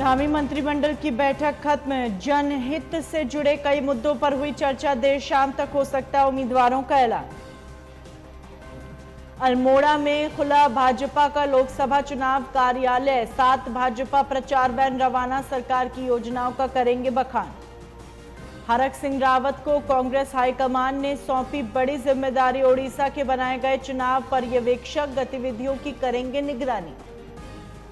धामी मंत्रिमंडल की बैठक खत्म। जनहित से जुड़े कई मुद्दों पर हुई चर्चा। देर शाम तक हो सकता है उम्मीदवारों का ऐलान। अल्मोड़ा में खुला भाजपा का लोकसभा चुनाव कार्यालय। 7 भाजपा प्रचार वैन रवाना। सरकार की योजनाओं का करेंगे बखान। हरक सिंह रावत को कांग्रेस हाईकमान ने सौंपी बड़ी जिम्मेदारी। ओडिशा के बनाए गए चुनाव पर्यवेक्षक गतिविधियों की करेंगे निगरानी।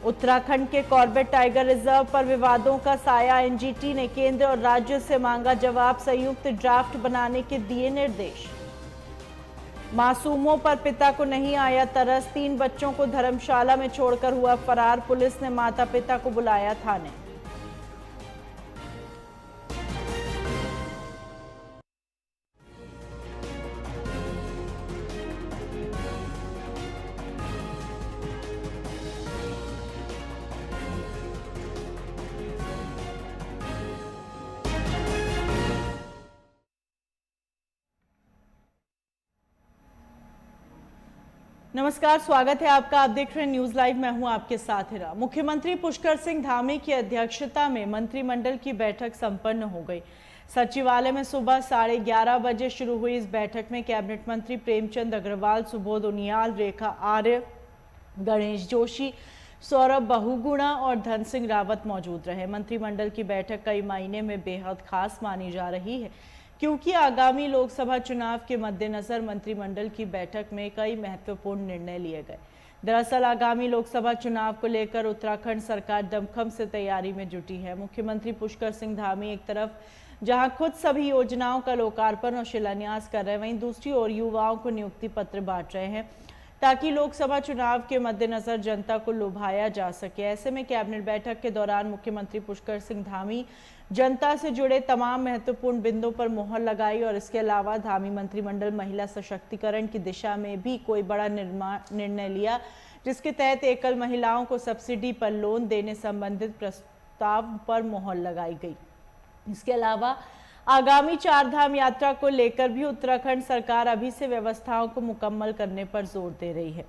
उत्तराखंड के कॉर्बेट टाइगर रिजर्व पर विवादों का साया। एनजीटी ने केंद्र और राज्य से मांगा जवाब। संयुक्त ड्राफ्ट बनाने के दिए निर्देश। मासूमों पर पिता को नहीं आया तरस। 3 बच्चों को धर्मशाला में छोड़कर हुआ फरार। पुलिस ने माता पिता को बुलाया थाने। नमस्कार, स्वागत है आपका। आप देख रहे हैं न्यूज लाइव। मैं हूं आपके साथ हिरा। मुख्यमंत्री पुष्कर सिंह धामी की अध्यक्षता में मंत्रिमंडल की बैठक संपन्न हो गई। सचिवालय में सुबह 11:30 बजे शुरू हुई इस बैठक में कैबिनेट मंत्री प्रेमचंद अग्रवाल, सुबोध उनियाल, रेखा आर्य, गणेश जोशी, सौरभ बहुगुणा और धन सिंह रावत मौजूद रहे। मंत्रिमंडल की बैठक कई मायने में बेहद खास मानी जा रही है, क्योंकि आगामी लोकसभा चुनाव के मद्देनजर मंत्रिमंडल की बैठक में कई महत्वपूर्ण निर्णय लिए गए। दरअसल आगामी लोकसभा चुनाव को लेकर उत्तराखंड सरकार दमखम से तैयारी में जुटी है। मुख्यमंत्री पुष्कर सिंह धामी एक तरफ जहां खुद सभी योजनाओं का लोकार्पण और शिलान्यास कर रहे हैं, वहीं दूसरी ओर युवाओं को नियुक्ति पत्र बांट रहे हैं ताकि लोकसभा चुनाव के मद्देनजर जनता को लुभाया जा सके। ऐसे में कैबिनेट बैठक के दौरान मुख्यमंत्री पुष्कर सिंह धामी जनता से जुड़े तमाम महत्वपूर्ण बिंदुओं पर मुहर लगाई और इसके अलावा धामी मंत्रिमंडल महिला सशक्तिकरण की दिशा में भी कोई बड़ा निर्णय लिया, जिसके तहत एकल महिलाओं को सब्सिडी पर लोन देने संबंधित प्रस्ताव पर मुहर लगाई गई। इसके अलावा आगामी 4 धाम यात्रा को लेकर भी उत्तराखंड सरकार अभी से व्यवस्थाओं को मुकम्मल करने पर जोर दे रही है।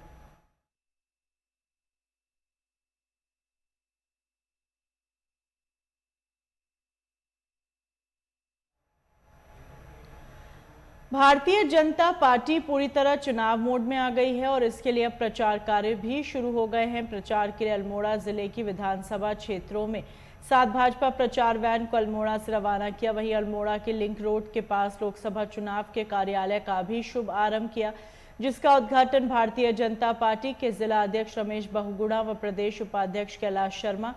भारतीय जनता पार्टी पूरी तरह चुनाव मोड में आ गई है और इसके लिए अब प्रचार कार्य भी शुरू हो गए हैं। प्रचार के लिए अल्मोड़ा जिले की विधानसभा क्षेत्रों में 7 भाजपा प्रचार वैन को अल्मोड़ा से रवाना किया। वहीं अल्मोड़ा के लिंक रोड के पास लोकसभा चुनाव के कार्यालय का भी शुभ आरंभ किया, जिसका उद्घाटन भारतीय जनता पार्टी के जिला अध्यक्ष रमेश बहुगुणा व प्रदेश उपाध्यक्ष कैलाश शर्मा,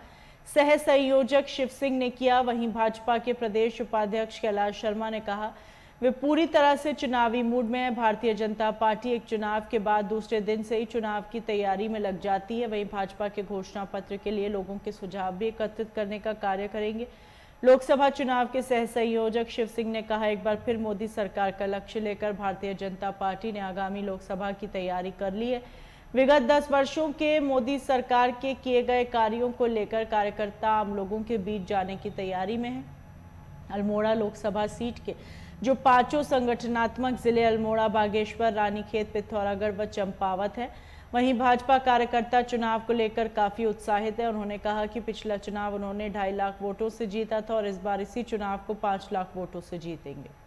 सह संयोजक शिव सिंह ने किया। वहीं भाजपा के प्रदेश उपाध्यक्ष कैलाश शर्मा ने कहा वे पूरी तरह से चुनावी मूड में है। भारतीय जनता पार्टी एक चुनाव के बाद दूसरे दिन से ही चुनाव की तैयारी में लग जाती है। वहीं भाजपा के घोषणा पत्र के लिए लोगों के सुझाव भी एकत्रित करने का कार्य करेंगे। लोकसभा चुनाव के सह संयोजक शिव सिंह ने कहा, एक बार फिर मोदी सरकार का लक्ष्य लेकर भारतीय जनता पार्टी ने आगामी लोकसभा की तैयारी कर ली है। विगत 10 वर्षों के मोदी सरकार के किए गए कार्यों को लेकर कार्यकर्ता आम लोगों के बीच जाने की तैयारी में है। अल्मोड़ा लोकसभा सीट के जो 5 संगठनात्मक जिले अल्मोड़ा, बागेश्वर, रानीखेत, पिथौरागढ़ व चंपावत है, वहीं भाजपा कार्यकर्ता चुनाव को लेकर काफी उत्साहित है। उन्होंने कहा कि पिछला चुनाव उन्होंने 2.5 लाख वोटों से जीता था और इस बार इसी चुनाव को 5 लाख वोटों से जीतेंगे।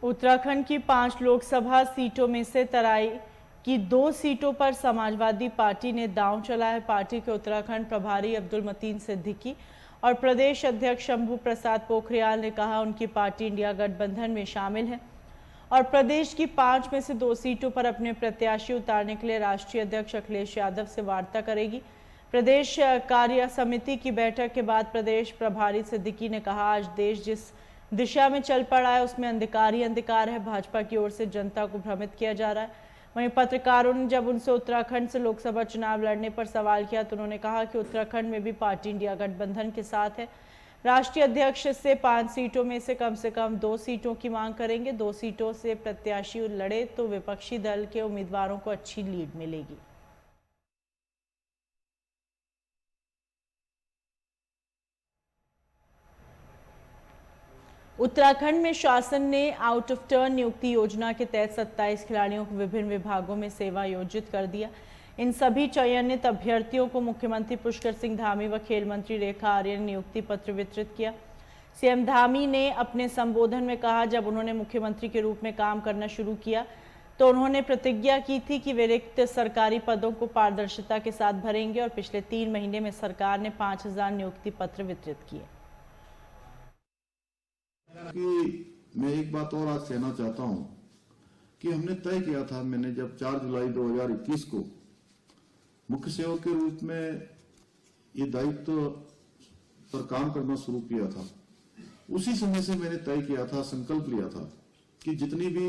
उत्तराखंड की 5 लोकसभा सीटों में से तराई की 2 सीटों पर समाजवादी पार्टी ने दांव चला है। पार्टी के उत्तराखंड प्रभारी अब्दुल मतीन सिद्दीकी और प्रदेश अध्यक्ष शंभू प्रसाद पोखरियाल ने कहा उनकी पार्टी इंडिया गठबंधन में शामिल है और प्रदेश की 5 में से 2 सीटों पर अपने प्रत्याशी उतारने के लिए राष्ट्रीय अध्यक्ष अखिलेश यादव से वार्ता करेगी। प्रदेश कार्य समिति की बैठक के बाद प्रदेश प्रभारी सिद्दीकी ने कहा, आज देश जिस दिशा में चल पड़ा है उसमें अंधकार ही अंधकार है। भाजपा की ओर से जनता को भ्रमित किया जा रहा है। वहीं पत्रकारों ने जब उनसे उत्तराखंड से लोकसभा चुनाव लड़ने पर सवाल किया तो उन्होंने कहा कि उत्तराखंड में भी पार्टी इंडिया गठबंधन के साथ है। राष्ट्रीय अध्यक्ष से 5 सीटों में से कम 2 सीटों की मांग करेंगे। 2 सीटों से प्रत्याशी लड़े तो विपक्षी दल के उम्मीदवारों को अच्छी लीड मिलेगी। उत्तराखंड में शासन ने आउट ऑफ टर्न नियुक्ति योजना के तहत 27 खिलाड़ियों को विभिन्न विभागों में सेवा योजित कर दिया। इन सभी चयनित अभ्यर्थियों को मुख्यमंत्री पुष्कर सिंह धामी व खेल मंत्री रेखा आर्य ने नियुक्ति पत्र वितरित किया। सीएम धामी ने अपने संबोधन में कहा, जब उन्होंने मुख्यमंत्री के रूप में काम करना शुरू किया तो उन्होंने प्रतिज्ञा की थी कि वे रिक्त सरकारी पदों को पारदर्शिता के साथ भरेंगे और पिछले 3 महीने में सरकार ने 5000 नियुक्ति पत्र वितरित किए। कि मैं एक बात और आज कहना चाहता हूं कि हमने तय किया था, मैंने जब 4 जुलाई 2021 को मुख्य सेवक के रूप में ये दायित्व पर काम करना शुरू किया था, उसी समय से मैंने तय किया था, संकल्प लिया था कि जितनी भी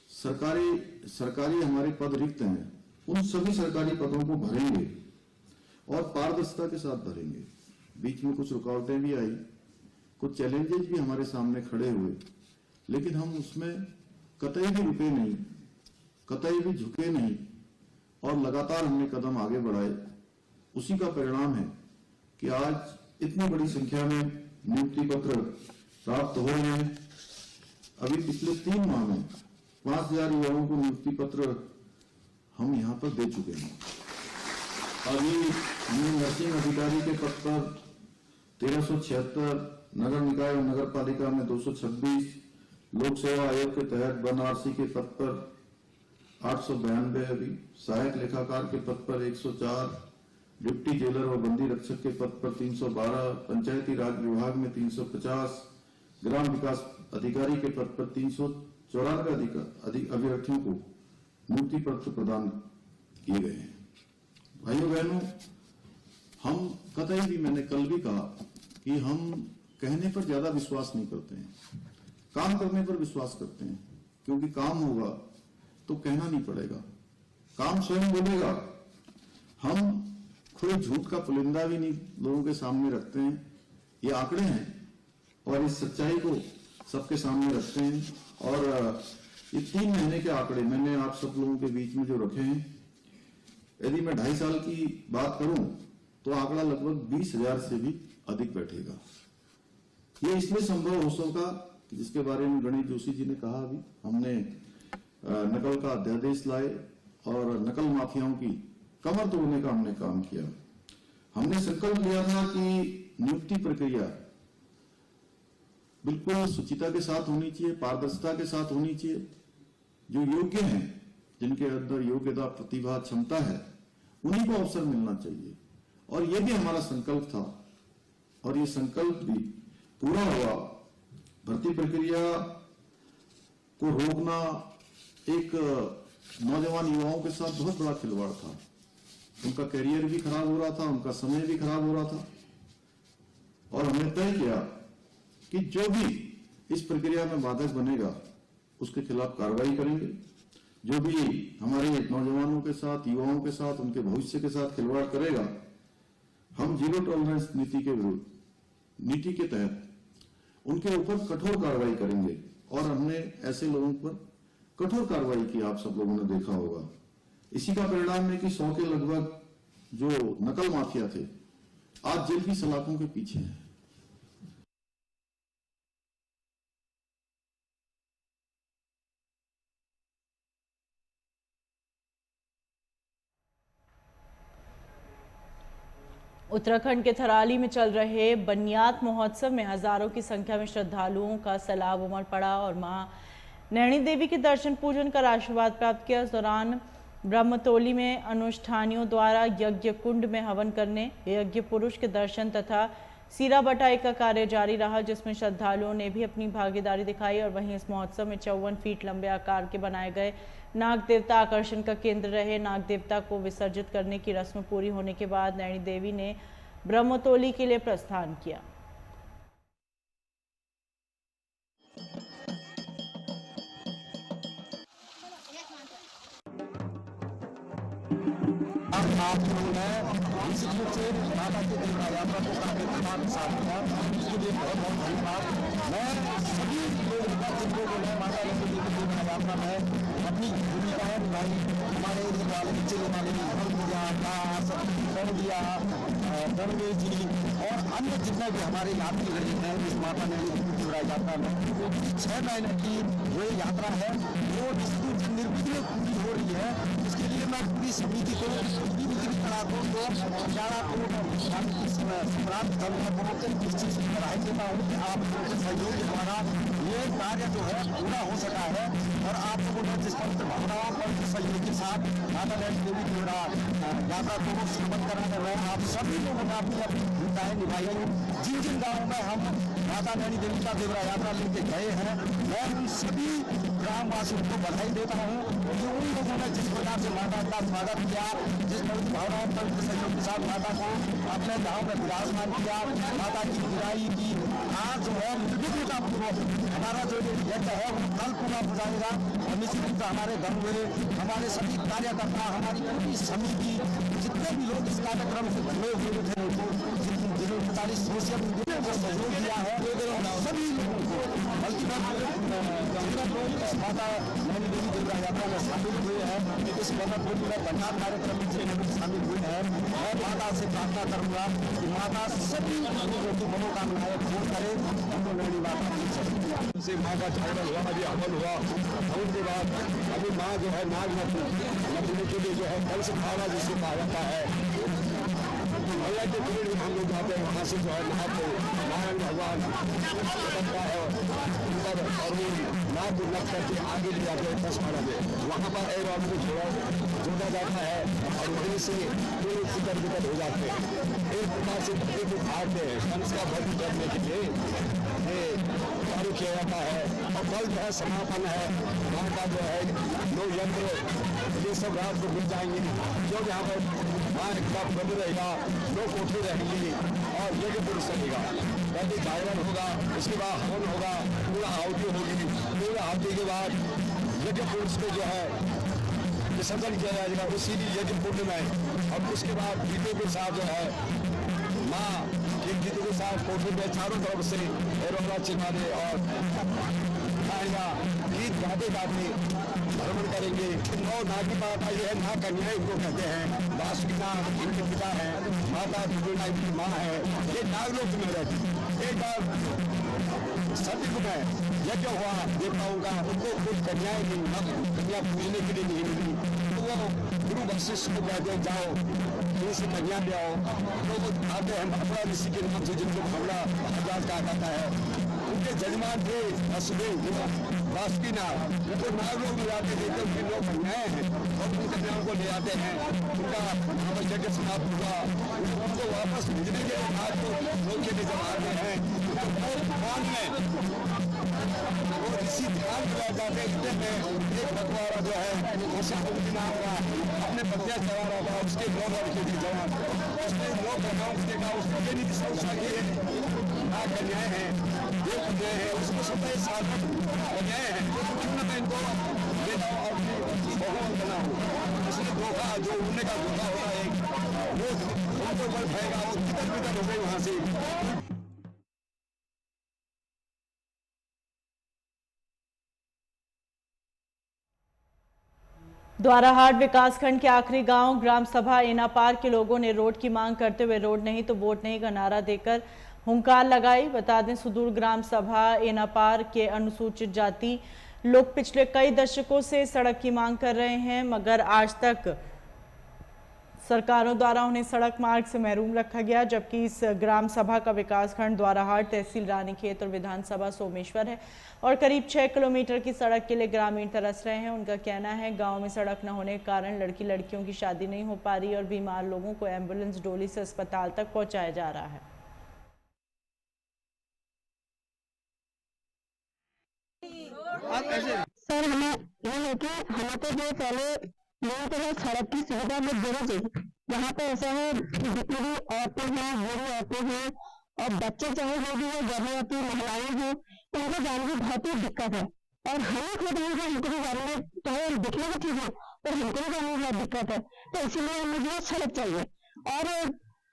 सरकारी हमारे पद रिक्त हैं उन सभी सरकारी पदों को भरेंगे और पारदर्शिता के साथ भरेंगे। बीच में कुछ रुकावटें भी आई, कुछ चैलेंजेस भी हमारे सामने खड़े हुए, लेकिन हम उसमें कतई भी रुके नहीं, कतई भी झुके नहीं और लगातार हमने कदम आगे बढ़ाए। उसी का परिणाम है कि आज इतनी बड़ी संख्या में नियुक्ति पत्र प्राप्त हो रहे हैं। अभी पिछले 3 माह में 5000 युवाओं को नियुक्ति पत्र हम यहां पर दे चुके हैं। अभी हमने नर्सिंग अधिकारी के पद पर 1376, नगर निकाय और नगर पालिका में 226, लोक सेवा आयोग के तहत वन आरसी के पद पर 892, अभी सहायक लेखाकार के पद पर 104, डिप्टी जेलर व बंदी रक्षक के पद पर 312, पंचायती राज विभाग में 350, ग्राम विकास अधिकारी के पद पर 394 अभ्यर्थियों को नियुक्ति पत्र प्रदान किए गए हैं। भाइयों बहनों, हम कतई भी, मैंने कल भी कहा कि हम कहने पर ज्यादा विश्वास नहीं करते हैं, काम करने पर विश्वास करते हैं, क्योंकि काम होगा तो कहना नहीं पड़ेगा, काम स्वयं बोलेगा। हम कोई झूठ का पुलिंदा भी नहीं लोगों के सामने रखते हैं, ये आंकड़े हैं और इस सच्चाई को सबके सामने रखते हैं। और ये 3 महीने के आंकड़े मैंने आप सब लोगों के बीच में जो रखे हैं, यदि मैं 2.5 साल की बात करूं तो आंकड़ा लगभग 20,000 से भी अधिक बैठेगा। ये इसलिए संभव हो सका जिसके बारे में गणेश जोशी जी ने कहा, अभी हमने नकल का अध्यादेश लाए और नकल माफियाओं की कमर तोड़ने का हमने काम किया। हमने संकल्प लिया था कि नियुक्ति प्रक्रिया बिल्कुल शुचिता के साथ होनी चाहिए, पारदर्शिता के साथ होनी चाहिए। जो योग्य हैं, जिनके अंदर योग्यता, प्रतिभा, क्षमता है, उन्हीं को अवसर मिलना चाहिए। और यह भी हमारा संकल्प था और ये संकल्प भी पूरा हुआ। भर्ती प्रक्रिया को रोकना एक नौजवान युवाओं के साथ बहुत बड़ा खिलवाड़ था। उनका करियर भी खराब हो रहा था, उनका समय भी खराब हो रहा था और हमने तय किया कि जो भी इस प्रक्रिया में बाधक बनेगा उसके खिलाफ कार्रवाई करेंगे। जो भी हमारे नौजवानों के साथ, युवाओं के साथ, उनके भविष्य के साथ खिलवाड़ करेगा, हम जीरो टॉलरेंस नीति के विरुद्ध, नीति के तहत उनके ऊपर कठोर कार्रवाई करेंगे। और हमने ऐसे लोगों पर कठोर कार्रवाई की, आप सब लोगों ने देखा होगा। इसी का परिणाम है कि 100 के लगभग जो नकल माफिया थे आज जेल की सलाखों के पीछे हैं। उत्तराखंड के थराली में चल रहे बनियात महोत्सव में हजारों की संख्या में श्रद्धालुओं का सैलाब उमड़ पड़ा और मां नैनी देवी के दर्शन पूजन कर आशीर्वाद प्राप्त किया। इस दौरान ब्रह्मतोली में अनुष्ठानियों द्वारा यज्ञ कुंड में हवन करने, यज्ञ पुरुष के दर्शन तथा सीरा बटाई का कार्य जारी रहा, जिसमें श्रद्धालुओं ने भी अपनी भागीदारी दिखाई। और वहीं इस महोत्सव में 54 फीट लंबे आकार के बनाए गए नाग देवता आकर्षण का केंद्र रहे। नाग देवता को विसर्जित करने की रस्म पूरी होने के बाद नैनी देवी ने ब्रह्मतोली के लिए प्रस्थान किया। आप लोगों ने निश्चित रूप से माता के दिन यात्रा को करके तमाम साथ किया, इसके लिए बहुत बहुत धन्यवाद। मैं सभी लोगों का जिन लोगों ने माता लक्ष्मी देवी की यात्रा में अपनी भूमिकाएं निभाई, हमारे वाले बच्चे वाले पूजा दास दिया रणवीर जी और अन्य जितने भी हमारे यात्री रहे हैं इस माता नैनी यात्रा में 6 महीने की जो यात्रा है वो निर्विघ्न पूरी हो रही है। इसके लिए मैं पूरी समिति को कलाकारों को ग्यारह इस चीज की बधाई देता हूँ कि आप लोगों के सहयोग के द्वारा ये कार्य जो है पूरा हो सका है और आप लोगों ने जिस पवित्र भावनाओं पर सहयोग के साथ माता नैनी देवी की यात्रा को सुगम कराने में आप सभी लोगों ने अपनी अपनी भूमिकाएं निभाई। जिन जिन गाँवों में हम माता नैनी देवी का देवरा यात्रा लेके गए हैं मैं उन सभी ग्रामवासियों को बधाई देता हूँ कि उन लोगों ने जिस प्रकार से माता का स्वागत किया, जिस पवित्र भावनाओं पर सहयोग के साथ माता को अपने गाँव में विराजमान किया, माता की विदाई की। आज जो है निर्विघ्नता पूर्वक हमारा जो यज्ञ है वो कल पूरा हो जाएगा और निश्चित रूप से हमारे गाँव में हमारे सभी कार्यकर्ता, हमारी पूरी समिति, जितने भी लोग इस कार्यक्रम से जुड़े हुए थे जिन्होंने 45 सोशल मीडिया को सहयोग दिया है सभी लोगों को, बल्कि इस माता नैनी देवी देवरा यात्रा में शामिल हुए हैं, इस महत्वपूर्ण बंधार कार्यक्रम में जितने लोग शामिल हुए हैं मैं माता से प्रार्थना करूंगा कि माता सभी लोगों की मनोकामनाएं पूर्ण करे। हमको नैनी माता से माँ का जागरण हुआ, अभी अमल हुआ और उसके बाद अभी माँ जो है नाग नचने के लिए जो है कल से खाना जिसको कहा जाता है भैया के पीरियड में हम लोग जाते हैं, वहाँ से जो है नहाते नारायण भगवान बनता है और वो नाग को नच करके आगे ले जाते हैं 10 माला में, वहाँ पर एक राउंड को जोड़ा जाता है और वहीं से टिकट हो जाते हैं। एक प्रकार से बच्चे को खाते हैं वंश का भर्ती करने के लिए कार्य किया जाता है और कल जो है समापन है वहाँ का जो है लोग यंत्र ये सब रात को मिल जाएंगे जो यहाँ पर वहाँ एक बार बंद रहेगा, लोग कोठे रहेंगे और यज्ञ पुरुष रहेगा, वैदिक जागरण होगा, उसके बाद हवन होगा, पूरा आहुति होगी, पूरा आहुति के बाद यज्ञ पुरुष को जो है विसर्जन किया जाएगा उसी यज्ञ कुंड में और उसके बाद गीतों के साथ जो है माँ एक गीतों के साथ कोठे में चारों तरफ से एरोला चिल्लाने और गीत गाते गाते भ्रमण करेंगे। 9 नागी माता ये है, ना कन्या इनको कहते हैं, वासुकी नाग इनके पिता है, माता दुर्गा इनकी माँ है, ये नागलोक में रहती है। एक बार सतयुग में यज्ञ हुआ देवताओं का, उनको कुछ कन्याएं मिली, कन्या पूजने के लिए नहीं मिली, तो वो गुरु वशिष्ठ को कहते हैं जाओ कहीं से कन्या ले आओ, तो वो आते हैं भावड़ा ऋषि के नाम से जिनको भावड़ा हजाज कहा जाता है। उनके जजमान थे वसुदेव वासुकी नाग, वो नाग लोग ले आते थे, उनके लोग कन्याएं हैं और उन कन्याओं को ले आते हैं, उनका यज्ञ समाप्त हुआ, उनको वापस भेजने के बाद को लोग के जब आते हैं तो ध्यान में वो इसी ध्यान में रह जाते हैं। एक बटवारा जो है वो शाहरुख नाम का अपने बच्चे चला रहा था, उसके 9 लड़के थे जवान, उसने 9 कन्याओं उसने कहा उसको ये नहीं सोचा कि ना कन्याएं हैं ये कन्याएं हैं, उसको सोचा ये साधक कन्याएं हैं, क्यों ना मैं इनको ले जाऊँ और बहुमत बना हूँ। इसलिए धोखा जो उड़ने का धोखा होगा एक वो उनको बल भयेगा, वो किधर हो गई वहां से। द्वाराहाट विकासखंड के आखिरी गांव ग्राम सभा एनापार के लोगों ने रोड की मांग करते हुए रोड नहीं तो वोट नहीं का नारा देकर हुंकार लगाई। बता दें सुदूर ग्राम सभा एनापार के अनुसूचित जाति लोग पिछले कई दशकों से सड़क की मांग कर रहे हैं, मगर आज तक सरकारों द्वारा उन्हें सड़क मार्ग से महरूम रखा गया। जबकि इस ग्राम सभा का विकासखंड द्वाराहाट तहसील रानीखेत और विधानसभा सोमेश्वर है और करीब 6 किलोमीटर की सड़क के लिए ग्रामीण तरस रहे हैं। उनका कहना है गांव में सड़क न होने के कारण लड़कियों की शादी नहीं हो पा रही और बीमार लोगों को एम्बुलेंस डोली से अस्पताल तक पहुंचाया जा रहा है। सर हमें ये है कि हमें तो जो पहले मेन तो है सड़क की सुविधा में देना चाहिए। यहाँ पे ऐसा है जितनी भी औरतें हैं, बूढ़ी औरतें हैं और बच्चे चाहे जो भी है, गर्भवती महिलाएं हैं, उनको जाने की बहुत ही दिक्कत है और हमें खुद हमको भी जाने में चाहे दिखने में ठीक है पर हमको भी जाने में बहुत दिक्कत है। तो इसीलिए मुझे सड़क चाहिए और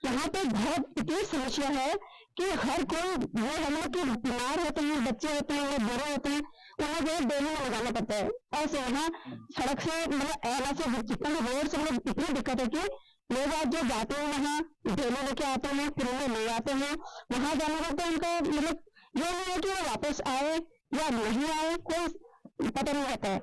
यहाँ पे बहुत इतनी समस्या है कि हर कोई वो हम लोग के बीमार होते हैं, बच्चे होते हैं, वो बूढ़े होते हैं, उन्हें जो डेली में लगाना पड़ता है। ऐसे यहाँ सड़क से मतलब एला से जितना रोड से मतलब इतनी दिक्कत है कि लोग आज जो जाते हैं वहाँ डेली लेके आते हैं, फिर उन्हें ले जाते हैं, वहाँ जाने का तो उनका मतलब ये नहीं है कि वो वापस आए या नहीं आए, कोई पता नहीं रहता है।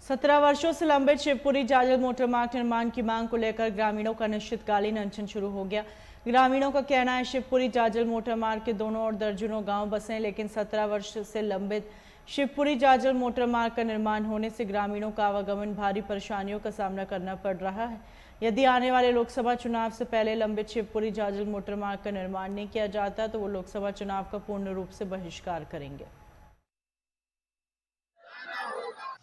सत्रह वर्षों से लंबित शिवपुरी जाजल मोटर मार्ग निर्माण की मांग को लेकर ग्रामीणों का अनिश्चितकालीन अनशन शुरू हो गया। ग्रामीणों का कहना है शिवपुरी जाजल मोटर मार्ग के दोनों ओर दर्जनों गांव बसे हैं, लेकिन 17 वर्ष से लंबित शिवपुरी जाजल मोटर मार्ग का निर्माण होने से ग्रामीणों का आवागमन भारी परेशानियों का सामना करना पड़ रहा है। यदि आने वाले लोकसभा चुनाव से पहले लंबित शिवपुरी जाजल मोटर मार्ग का निर्माण नहीं किया जाता तो वो लोकसभा चुनाव का पूर्ण रूप से बहिष्कार करेंगे।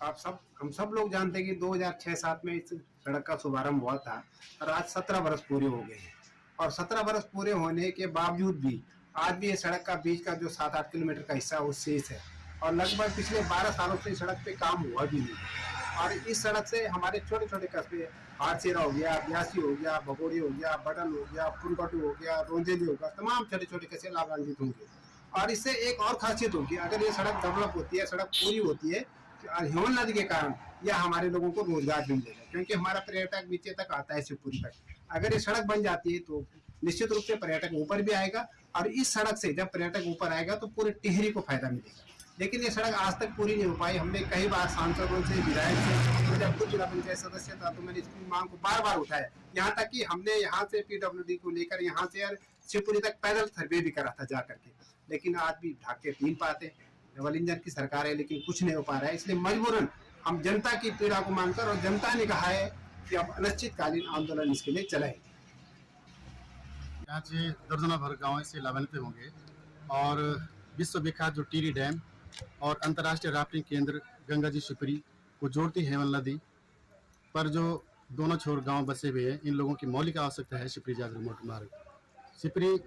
हम सब लोग जानते हैं कि 2006-7 में इस सड़क का शुभारंभ हुआ था और आज 17 वर्ष पूरे हो गए हैं। और 17 वर्ष पूरे होने के बावजूद भी आज भी ये सड़क का बीच का जो 7-8 किलोमीटर का हिस्सा वो शेष है और लगभग पिछले 12 सालों से सड़क पे काम हुआ भी नहीं। और इस सड़क से हमारे छोटे छोटे कस्बे हाटसेरा हो गया, ब्यासी हो गया, भगोड़ी हो गया, बटन हो गया, पुनकटू हो गया, रोंजेली हो गया, तमाम छोटे छोटे कस्बे लाभान्वित होंगे। और इससे एक और खासियत होगी, अगर ये सड़क डेवलप होती है, सड़क पूरी होती है हिमन नदी के कारण यह हमारे लोगों को रोजगार भी मिलेगा, क्योंकि हमारा पर्यटक नीचे तक आता है शिवपुरी तक। अगर ये सड़क बन जाती है तो निश्चित रूप से पर्यटक ऊपर भी आएगा और इस सड़क से जब पर्यटक ऊपर आएगा तो पूरे टिहरी को फायदा मिलेगा। लेकिन ये सड़क आज तक पूरी नहीं हो पाई। हमने कई बार सांसदों से, विधायक से, जब खुद जिला पंचायत सदस्य था तो मैंने इसकी मांग को बार बार उठाया। यहाँ तक कि हमने यहाँ से PWD को लेकर यहाँ से शिवपुरी तक पैदल सर्वे भी करा था जा करके, लेकिन आज भी ढाके 3 पाते। डबल इंजन की सरकार है लेकिन कुछ नहीं हो पा रहा है। इसलिए मजबूरन हम जनता की पीड़ा को मानकर, और जनता ने कहा है कि अब अनिश्चितकालीन आंदोलन इसके लिए चलाएंगे। यहाँ से दर्जनों भर गाँव इससे लाभान्वित होंगे और विश्व विख्यात जो टिहरी डैम और अंतर्राष्ट्रीय राफ्टिंग केंद्र गंगा जी शिवपुरी को जोड़ती हेमल नदी पर जो दोनों छोर गांव बसे हुए हैं, इन लोगों की मौलिक आवश्यकता है शिवपुरी जाजल मोटर मार्ग। शिवपुरी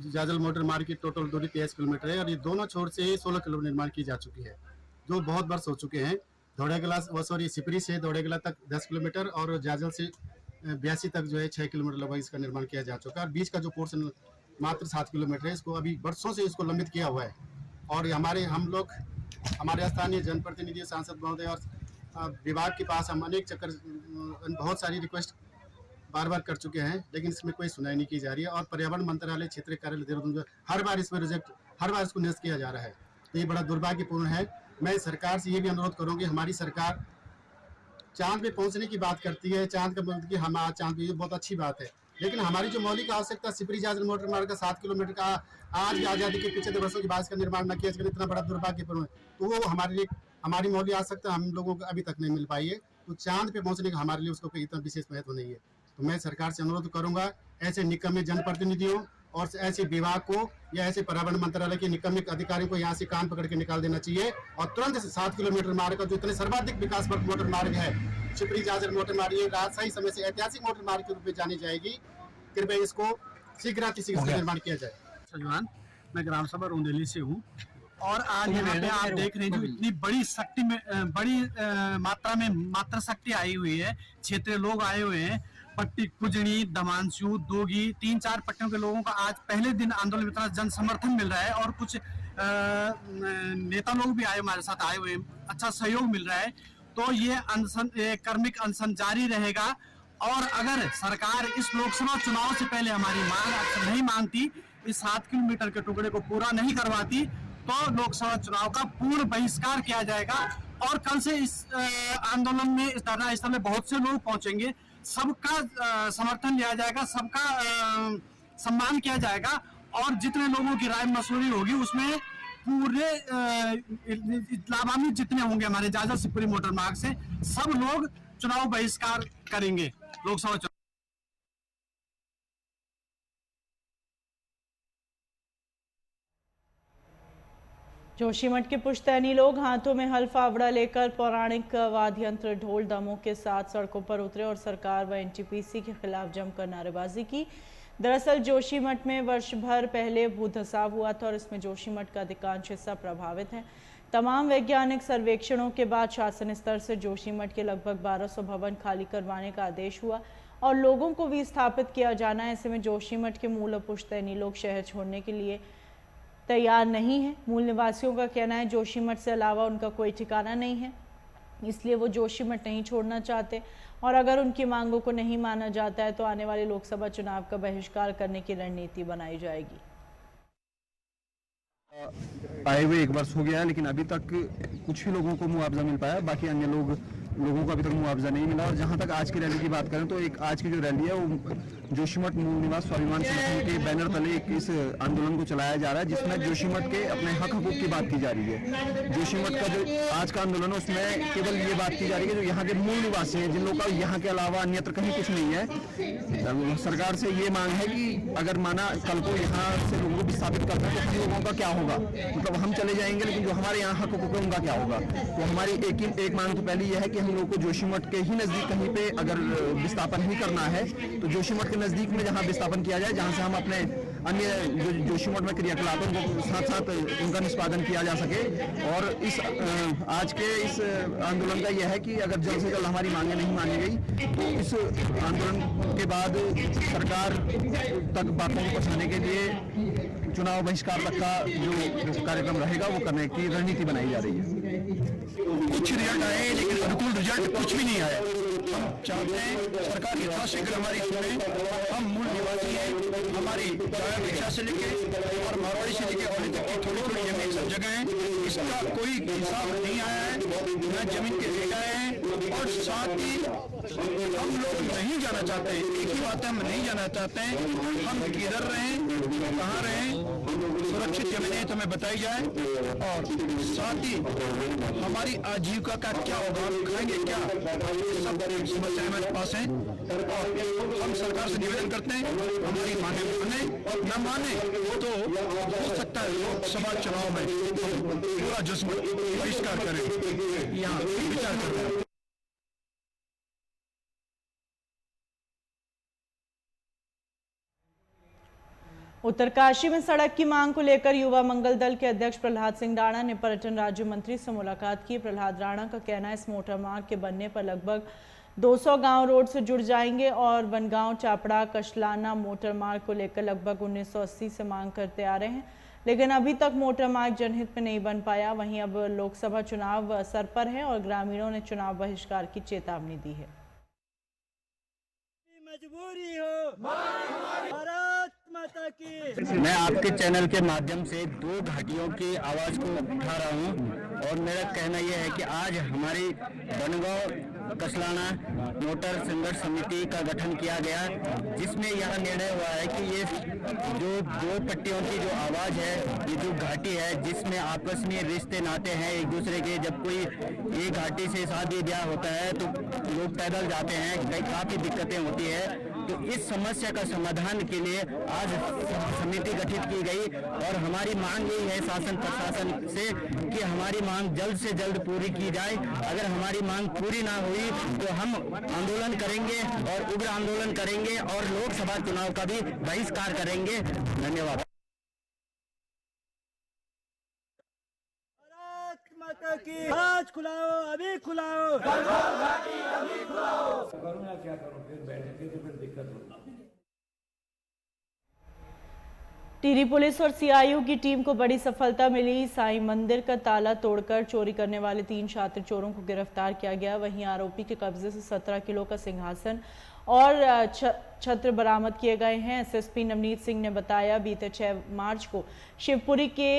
जाजल मोटर मार्ग की टोटल दूरी 23 किलोमीटर है और ये दोनों छोर से 16 किलोमीटर निर्माण की जा चुकी है, जो बहुत वर्ष हो चुके हैं। शिवपुरी से दौड़ेगला तक 10 किलोमीटर और जाजल से ब्यासी तक जो है 6 किलोमीटर लगभग इसका निर्माण किया जा चुका है। और बीच का जो पोर्शन मात्र 7 किलोमीटर है, इसको अभी वर्षों से इसको लंबित किया हुआ है। और हमारे स्थानीय जनप्रतिनिधि, सांसद महोदय और विभाग के पास हम अनेक चक्कर बहुत सारी रिक्वेस्ट बार बार कर चुके हैं, लेकिन इसमें कोई सुनाई नहीं की जा रही है। और पर्यावरण मंत्रालय क्षेत्रीय कार्यालय देहरादून जो हर बार इसको निरस्त किया जा रहा है, तो ये बड़ा दुर्भाग्यपूर्ण है। मैं सरकार से ये भी अनुरोध करूँगी, हमारी सरकार चांद पे पहुंचने की बात करती है, चांद का मतलब कि हम आज चांद पे, ये बहुत अच्छी बात है, लेकिन हमारी जो मौलिक आवश्यकता शिवपुरी जाजल मोटर मार्ग का 7 किलोमीटर का आज की आज़ादी के 75 वर्षों के बाद इसका निर्माण न किया, इतना बड़ा दुर्भाग्यपूर्ण है। तो वो हमारी मौलिक आवश्यकता हम लोगों को अभी तक नहीं मिल पाई है। तो चांद पे पहुंचने का हमारे लिए उसको कोई इतना विशेष महत्व नहीं है। तो मैं सरकार से अनुरोध करूंगा, ऐसे निकम्मे जनप्रतिनिधियों और ऐसे विभाग को या ऐसे पर्यावरण मंत्रालय के निकम्मे अधिकारियों को यहाँ से कान पकड़ के निकाल देना चाहिए और तुरंत 7 किलोमीटर मार्ग का जो इतने सर्वाधिक विकास मोटर मार्ग है शिवपुरी जाजल मोटर मार्ग, ये राजशाही समय से ऐतिहासिक मोटर मार्ग के रूप में जानी जाएगी। कृपया इसको शीघ्र निर्माण किया जाए। सजवान, मैं ग्राम सभा रोंदेली से हूँ और आज यहाँ पे आप देख रहे हैं जो इतनी बड़ी शक्ति में मात्रा में मात्रा शक्ति आई हुई है, क्षेत्रीय लोग आए हुए हैं, पट्टी, कुजड़ी, दमांशु, दोगी, 3-4 पट्टियों के लोगों का आज पहले दिन आंदोलन में इतना जन समर्थन मिल रहा है और कुछ नेता लोग भी हमारे साथ आए हुए हैं, अच्छा सहयोग मिल रहा है। तो ये अनशन, कर्मिक अनशन जारी रहेगा और अगर सरकार इस लोकसभा चुनाव से पहले हमारी मांग नहीं मानती, इस 7 किलोमीटर के टुकड़े को पूरा नहीं करवाती, तो लोकसभा चुनाव का पूर्ण बहिष्कार किया जाएगा। और कल से इस आंदोलन में, इस धरना स्थल में बहुत से लोग पहुंचेंगे, सबका समर्थन लिया जाएगा, सबका सम्मान किया जाएगा और जितने लोगों की राय मशवरी होगी उसमें पूरे लाभान्वित जितने होंगे हमारे जाजल शिवपुरी मोटर मार्ग से, सब लोग चुनाव बहिष्कार करेंगे लोकसभा चुनाव। जोशीमठ के पुश्तैनी लोग हाथों में हल फावड़ा लेकर पौराणिक वाद्य यंत्र ढोल दमों के साथ सड़कों पर उतरे और सरकार व NTPC के खिलाफ जमकर नारेबाजी की। दरअसल जोशीमठ में वर्ष भर पहले भूधसाव हुआ था और इसमें जोशीमठ का अधिकांश हिस्सा प्रभावित है। तमाम वैज्ञानिक सर्वेक्षणों के बाद शासन स्तर से जोशीमठ के लगभग 1200 भवन खाली करवाने का आदेश हुआ और लोगों को विस्थापित किया जाना है। ऐसे में जोशीमठ के मूल और पुश्तैनी लोग शहर छोड़ने के लिए तैयार नहीं है। मूल निवासियों का कहना है जोशीमठ से अलावा उनका कोई ठिकाना नहीं है, इसलिए वो जोशीमठ नहीं छोड़ना चाहते और अगर उनकी मांगों को नहीं माना जाता है तो आने वाले लोकसभा चुनाव का बहिष्कार करने की रणनीति बनाई जाएगी। आए हुए 1 वर्ष हो गया है, लेकिन अभी तक कुछ ही लोगों को मुआवजा मिल पाया, बाकी अन्य लोगों को अभी तक मुआवजा नहीं मिला। और जहां तक आज की रैली की बात करें तो आज की जो रैली है वो जोशीमठ मूल निवास स्वाभिमान संगठन के बैनर तले इस आंदोलन को चलाया जा रहा है, जिसमें जोशीमठ के अपने हक हकूक की बात की जा रही है। जोशीमठ का जो आज का आंदोलन है उसमें केवल ये बात की जा रही है जो यहाँ के मूल निवासी हैं, जिन लोगों का यहाँ के अलावा अन्यत्र कहीं कुछ नहीं है। सरकार से ये मांग है कि अगर माना कल को यहाँ से लोगों को विस्थापित करना है तो हम लोगों का क्या होगा, मतलब हम चले जाएंगे लेकिन जो हमारे यहाँ हक हकूक है उनका क्या होगा। तो हमारी एक मांग तो पहले ये है कि हम लोग को जोशीमठ के ही नजदीक कहीं पे अगर विस्थापन ही करना है तो जोशीमठ के नजदीक में जहाँ विस्थापन किया जाए, जहाँ से हम अपने अन्य जो जोशीमठ में क्रियाकलापों को साथ साथ उनका निष्पादन किया जा सके। और इस आज के इस आंदोलन का यह है कि अगर जल्द से जल्द हमारी मांगें नहीं मानी गई तो इस आंदोलन के बाद सरकार तक बातों को पहुंचाने के लिए चुनाव बहिष्कार तक का जो कार्यक्रम रहेगा वो करने की रणनीति बनाई जा रही है। कुछ रिजल्ट आए लेकिन अनुकूल रिजल्ट कुछ भी नहीं आया। हम चाहते हैं सरकार यथाशीघ्र हमारी सुने। हम मूल निवासी हैं, हमारी जाया भिक्षा से लेके और मारवाड़ी से लेके और तक की थोड़ी थोड़ी जमीन सब जगह है, इसका कोई हिसाब नहीं आया है, न जमीन के रेट आए हैं। और साथ ही हम लोग नहीं जाना चाहते हैं, एक ही बात है, हम नहीं जाना चाहते हैं। हम किधर रहें, कहाँ रहें, सुरक्षित जमीनें तो हमें बताई जाए और साथ ही हमारी आजीविका का क्या होगा, हम खाएंगे क्या, सब समस्याएं हमारे पास हैं। और हम सरकार से निवेदन करते हैं हमारी मांगे माने, न माने तो हो सकता है लोकसभा चुनाव में पूरा जश्न बहिष्कार करें, यहाँ विचार कर रहे हैं। उत्तरकाशी में सड़क की मांग को लेकर युवा मंगल दल के अध्यक्ष प्रहलाद सिंह राणा ने पर्यटन राज्य मंत्री से मुलाकात की। प्रहलाद राणा का कहना है इस मोटर मार्ग के बनने पर लगभग 200 गांव रोड से जुड़ जाएंगे और बनगांव चापड़ा कशलाना मोटर मार्ग को लेकर लगभग 1980 से मांग करते आ रहे हैं, लेकिन अभी तक मोटर मार्ग जनहित में नहीं बन पाया। वहीं अब लोकसभा चुनाव सर पर है और ग्रामीणों ने चुनाव बहिष्कार की चेतावनी दी है। मजबूरी हो भारत माता की। मैं आपके चैनल के माध्यम से 2 घाटियों की आवाज को उठा रहा हूं और मेरा कहना यह है कि आज हमारी बनगांव कशलाना मोटर संघर्ष समिति का गठन किया गया, जिसमें यह निर्णय हुआ है कि ये जो 2 पट्टियों की जो आवाज है, ये जो घाटी है जिसमें आपस में रिश्ते नाते हैं एक दूसरे के, जब कोई एक घाटी से शादी ब्याह होता है तो लोग पैदल जाते हैं, कई काफी दिक्कतें होती है। तो इस समस्या का समाधान के लिए आज समिति गठित की गई और हमारी मांग यही है शासन प्रशासन से कि हमारी मांग जल्द से जल्द पूरी की जाए। अगर हमारी मांग पूरी ना हुई तो हम आंदोलन करेंगे और उग्र आंदोलन करेंगे और लोकसभा चुनाव का भी बहिष्कार करेंगे। धन्यवाद। माता की आज खुलाओ, अभी खुलाओ। क्या करूं फिर बैठे तो फिर दिक्कत होती। टिहरी पुलिस और सीआईयू की टीम को बड़ी सफलता मिली। साईं मंदिर का ताला तोड़कर चोरी करने वाले 3 शातिर चोरों को गिरफ्तार किया गया। वहीं आरोपी के कब्जे से 17 किलो का सिंहासन और छत्र बरामद किए गए हैं। एसएसपी नवनीत सिंह ने बताया बीते 6 मार्च को शिवपुरी के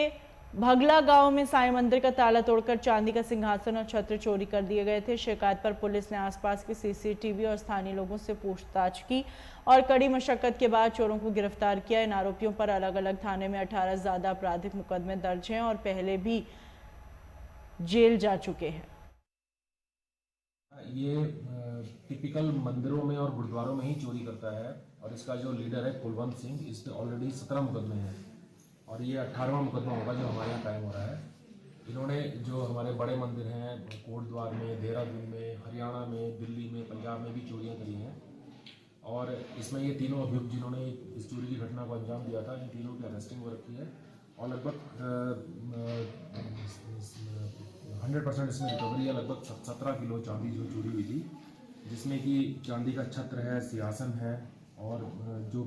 भगला गांव में साईं मंदिर का ताला तोड़कर चांदी का सिंहासन और छत्र चोरी कर दिए गए थे। शिकायत पर पुलिस ने आसपास के सीसीटीवी और स्थानीय लोगों से पूछताछ की और कड़ी मशक्कत के बाद चोरों को गिरफ्तार किया। इन आरोपियों पर अलग अलग थाने में 18 ज्यादा आपराधिक मुकदमे दर्ज हैं और पहले भी जेल जा चुके हैं। ये टिपिकल मंदिरों में और गुरुद्वारों में ही चोरी करता है और इसका जो लीडर है कुलवंत सिंह, इस पे ऑलरेडी 17 मुकदमे हैं और ये 18वां मुकदमा होगा जो हमारे यहाँ कायम हो रहा है। इन्होंने जो हमारे बड़े मंदिर हैं कोटद्वार में, देहरादून में, हरियाणा में, दिल्ली में, पंजाब में भी चोरियाँ करी हैं। और इसमें ये तीनों अभियुक्त जिन्होंने इस चोरी की घटना को अंजाम दिया था, इन तीनों की अरेस्टिंग वर्क की है और लगभग 100% इसमें रिकवरी है। लगभग 17 किलो चांदी जो चोरी हुई थी, जिसमें कि चांदी का छत्र है, सिंहासन है और जो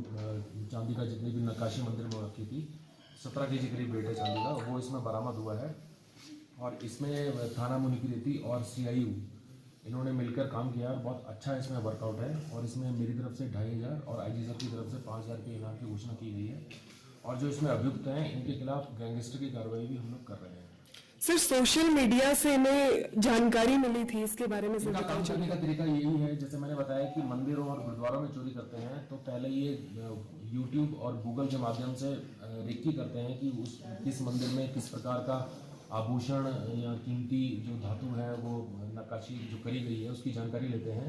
चांदी का जितनी भी नक्काशी मंदिर में रखी थी 17 केजी करीब वेट है चांदी का, वो इसमें बरामद हुआ है। और इसमें थाना मुनिकीरेती और CIU इन्होंने मिलकर काम किया और बहुत अच्छा इसमें वर्कआउट है। और इसमें मेरी तरफ से 2500 और IG सर की तरफ से 5000 के इनाम की घोषणा की गई है। और जो इसमें अभियुक्त हैं इनके खिलाफ गैंगस्टर की कार्रवाई भी हम लोग कर रहे हैं। सर, सोशल मीडिया से इन्हें जानकारी मिली थी, इसके बारे में इनका काम करने का तरीका यही है, जैसे मैंने बताया कि मंदिरों और गुरुद्वारों में चोरी करते हैं तो पहले ये YouTube और Google के माध्यम से रेकी करते हैं कि किस मंदिर में किस प्रकार का आभूषण या कीमती जो धातु है वो नक्काशी जो करी गई है उसकी जानकारी लेते हैं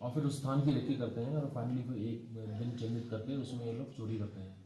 और फिर उस स्थान की रेकी करते हैं और फाइनली फिर एक दिन चिन्हित करके उसमें ये लोग चोरी करते हैं।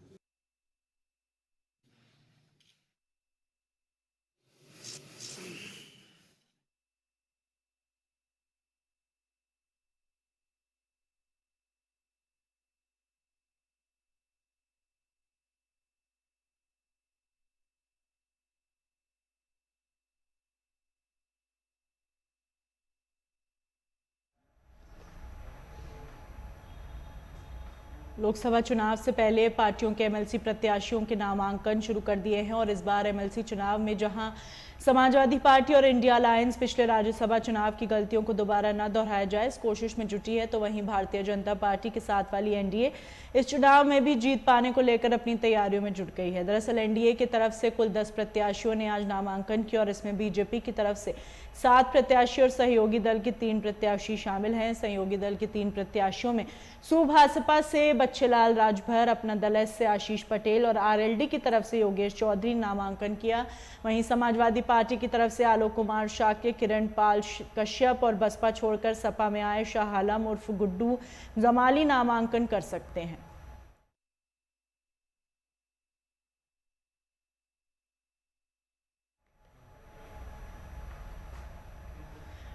लोकसभा चुनाव से पहले पार्टियों के MLC प्रत्याशियों के नामांकन शुरू कर दिए हैं और इस बार MLC चुनाव में जहां समाजवादी पार्टी और इंडिया अलायंस पिछले राज्यसभा चुनाव की गलतियों को दोबारा न दोहराया जाए इस कोशिश में जुटी है, तो वहीं भारतीय जनता पार्टी के साथ वाली NDA इस चुनाव में भी जीत पाने को लेकर अपनी तैयारियों में जुट गई है। दरअसल NDA की तरफ से कुल 10 प्रत्याशियों ने आज नामांकन किया और इसमें BJP की तरफ से 7 प्रत्याशी और सहयोगी दल के 3 प्रत्याशी शामिल हैं। सहयोगी दल के 3 प्रत्याशियों में भाजपा से बच्चेलाल राजभर, अपना दल से आशीष पटेल और RLD की तरफ से योगेश चौधरी नामांकन किया। वहीं समाजवादी पार्टी की तरफ से आलोक कुमार शाक्य, किरण पाल कश्यप और बसपा छोड़कर सपा में आए शाह आलम उर्फ गुड्डू जमाली नामांकन कर सकते हैं।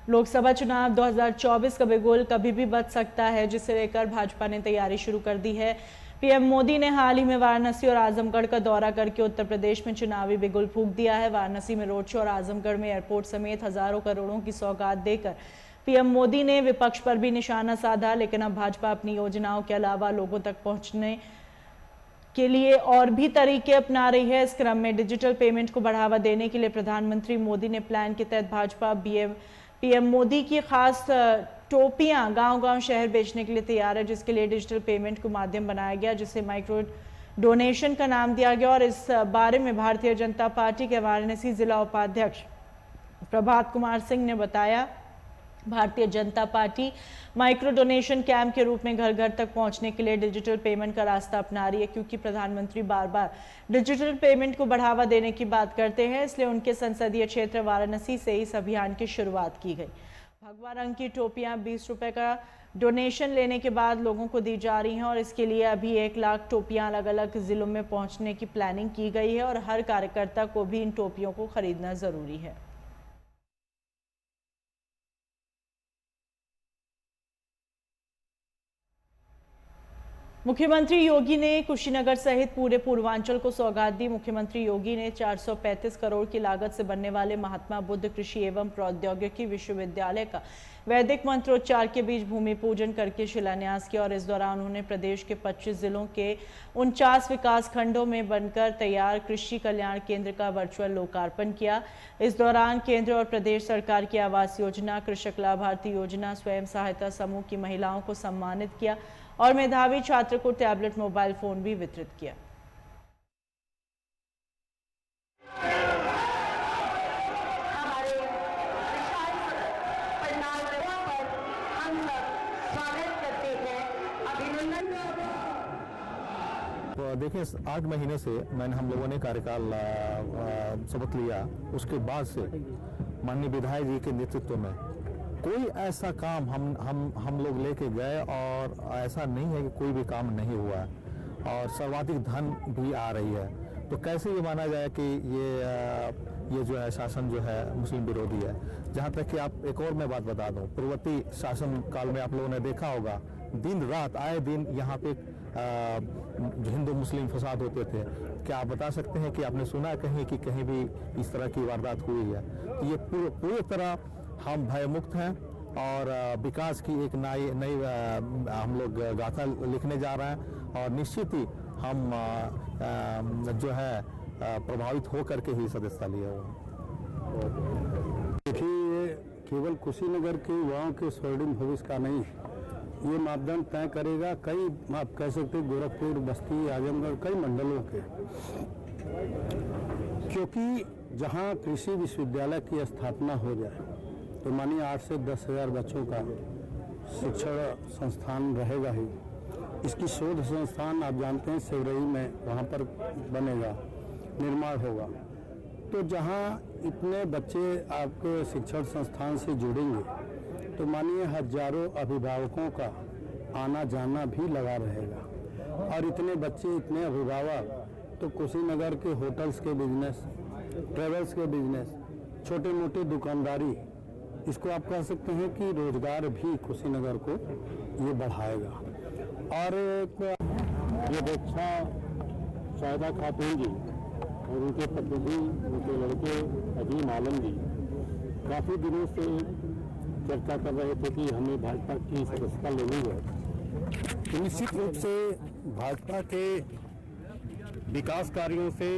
लोकसभा चुनाव 2024 का बिगुल कभी भी बज सकता है, जिसे लेकर भाजपा ने तैयारी शुरू कर दी है। PM मोदी ने हाल ही में वाराणसी और आजमगढ़ का दौरा करके उत्तर प्रदेश में चुनावी बिगुल फूंक दिया है। वाराणसी में रोड शो और आजमगढ़ में एयरपोर्ट समेत हजारों करोड़ों की सौगात देकर PM मोदी ने विपक्ष पर भी निशाना साधा, लेकिन अब भाजपा अपनी योजनाओं के अलावा लोगों तक पहुंचने के लिए और भी तरीके अपना रही है। इस क्रम में डिजिटल पेमेंट को बढ़ावा देने के लिए प्रधानमंत्री मोदी ने प्लान के तहत भाजपा PM मोदी की खास टोपियां गांव-गांव शहर बेचने के लिए तैयार है, जिसके लिए डिजिटल पेमेंट को माध्यम बनाया गया, जिसे माइक्रो डोनेशन का नाम दिया गया। और इस बारे में भारतीय जनता पार्टी के वाराणसी जिला उपाध्यक्ष प्रभात कुमार सिंह ने बताया, Bharatiya Janata party micro donation camp के रूप में घर घर तक पहुंचने के लिए डिजिटल पेमेंट का रास्ता अपना रही है, क्योंकि प्रधानमंत्री बार बार डिजिटल पेमेंट को बढ़ावा देने की बात करते हैं, इसलिए उनके संसदीय क्षेत्र वाराणसी से इस अभियान की शुरुआत की गई। भगवा रंग की टोपियां 20 रुपए का डोनेशन लेने के बाद लोगों को दी जा रही हैं और इसके लिए अभी 1 लाख टोपियां अलग अलग जिलों में पहुंचने की प्लानिंग की गई है और हर कार्यकर्ता को भी इन टोपियों को खरीदना जरूरी है। मुख्यमंत्री योगी ने कुशीनगर सहित पूरे पूर्वांचल को सौगात दी। मुख्यमंत्री योगी ने 435 करोड़ की लागत से बनने वाले महात्मा बुद्ध कृषि एवं प्रौद्योगिकी विश्वविद्यालय का वैदिक मंत्रोच्चार के बीच भूमि पूजन करके शिलान्यास किया और इस दौरान उन्होंने प्रदेश के 25 जिलों के 49 विकास खंडों में बनकर तैयार कृषि कल्याण केंद्र का वर्चुअल लोकार्पण किया। इस दौरान केंद्र और प्रदेश सरकार की आवास योजना, कृषक लाभार्थी योजना, स्वयं सहायता समूह की महिलाओं को सम्मानित किया और मेधावी छात्र को टैबलेट, मोबाइल फोन भी वितरित किया। देखिए, 8 महीने से हम लोगों ने कार्यकाल शपथ लिया, उसके बाद से माननीय विधायक जी के नेतृत्व में कोई ऐसा काम हम लोग लेके गए और ऐसा नहीं है कि कोई भी काम नहीं हुआ और सर्वाधिक धन भी आ रही है। तो कैसे ये माना जाए कि ये जो है शासन जो है मुस्लिम विरोधी है। जहाँ तक कि आप एक और मैं बात बता दूं, पूर्ववर्ती शासन काल में आप लोगों ने देखा होगा दिन रात आए दिन यहाँ पे हिंदू मुस्लिम फसाद होते थे। क्या आप बता सकते हैं कि आपने सुना कहीं कि कहीं भी इस तरह की वारदात हुई है? तो ये पूरी तरह हम भयमुक्त हैं और विकास की एक नई हम लोग गाथा लिखने जा रहे हैं और निश्चित ही हम जो है प्रभावित हो करके ही सदस्यता लिए हुए। देखिए, केवल कुशीनगर के युवाओं के स्वर्णिम भविष्य का नहीं, ये मापदंड तय करेगा कई, आप कह सकते हैं गोरखपुर, बस्ती, आजमगढ़, कई मंडलों के। क्योंकि जहां कृषि विश्वविद्यालय की स्थापना हो जाए तो मानिए 8 से 10 हज़ार बच्चों का शिक्षण संस्थान रहेगा ही। इसकी शोध संस्थान आप जानते हैं सेवरई में वहाँ पर बनेगा, निर्माण होगा। तो जहाँ इतने बच्चे आपके शिक्षण संस्थान से जुड़ेंगे तो मानिए हजारों अभिभावकों का आना जाना भी लगा रहेगा। और इतने बच्चे, इतने अभिभावक, तो कुशीनगर के होटल्स के बिजनेस, ट्रेवल्स के बिजनेस, छोटे मोटे दुकानदारी, इसको आप कह सकते हैं कि रोजगार भी कुशीनगर को ये बढ़ाएगा। और ये बच्चा शायदा खातून जी और उनके पति, उनके लड़के अजीम आलम जी काफ़ी दिनों से चर्चा कर रहे थे कि हमें भाजपा की सदस्यता लेनी है। तो निश्चित रूप से भाजपा के विकास कार्यों से,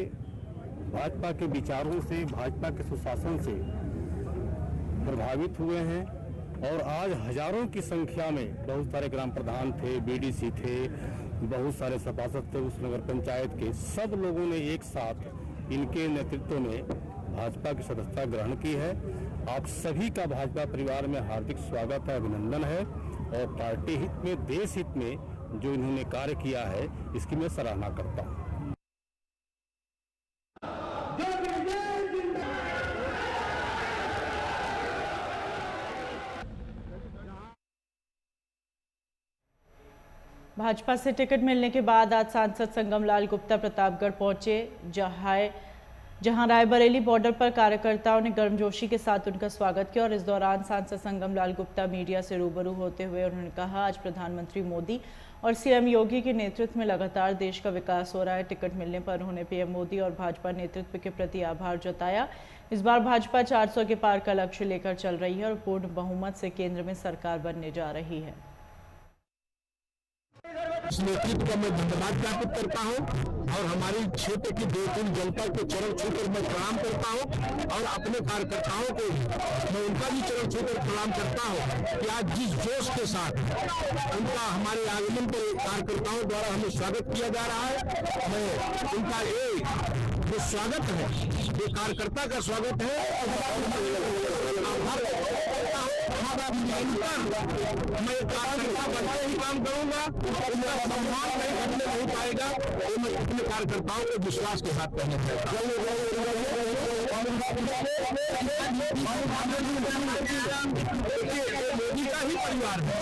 भाजपा के विचारों से, भाजपा के सुशासन से प्रभावित हुए हैं। और आज हजारों की संख्या में बहुत सारे ग्राम प्रधान थे, बीडीसी थे, बहुत सारे सभासद थे उस नगर पंचायत के, सब लोगों ने एक साथ इनके नेतृत्व में भाजपा की सदस्यता ग्रहण की है। आप सभी का भाजपा परिवार में हार्दिक स्वागत है, अभिनंदन है। और पार्टी हित में, देश हित में जो इन्होंने कार्य किया है, इसकी मैं सराहना करता हूँ। भाजपा से टिकट मिलने के बाद आज सांसद संगम लाल गुप्ता प्रतापगढ़ पहुंचे, जहां रायबरेली बॉर्डर पर कार्यकर्ताओं ने गर्मजोशी के साथ उनका स्वागत किया। और इस दौरान सांसद संगम लाल गुप्ता मीडिया से रूबरू होते हुए उन्होंने कहा, आज प्रधानमंत्री मोदी और सीएम योगी के नेतृत्व में लगातार देश का विकास हो रहा है। टिकट मिलने पर उन्होंने पीएम मोदी और भाजपा नेतृत्व के प्रति आभार जताया। इस बार भाजपा 400 के पार का लक्ष्य लेकर चल रही है और पूर्ण बहुमत से केंद्र में सरकार बनने जा रही है। इस नेतृत्व का मैं धन्यवाद ज्ञापित करता हूं और हमारी क्षेत्र की 2-3 जनता को चरण छूकर मैं प्रणाम करता हूं और अपने कार्यकर्ताओं को मैं उनका भी चरण छूकर प्रणाम करता हूं कि आज जिस जोश के साथ उनका हमारे आगमन पर कार्यकर्ताओं द्वारा हमें स्वागत किया जा रहा है, मैं उनका जो स्वागत है, जो कार्यकर्ता का स्वागत है, मैं कार्यकर्ता बनकर ही काम करूंगा। उनका सम्मान नहीं करने नहीं पाएगा, वो मैं अपने कार्यकर्ताओं को विश्वास के साथ कहना चाहता मोदी का ही परिवार है।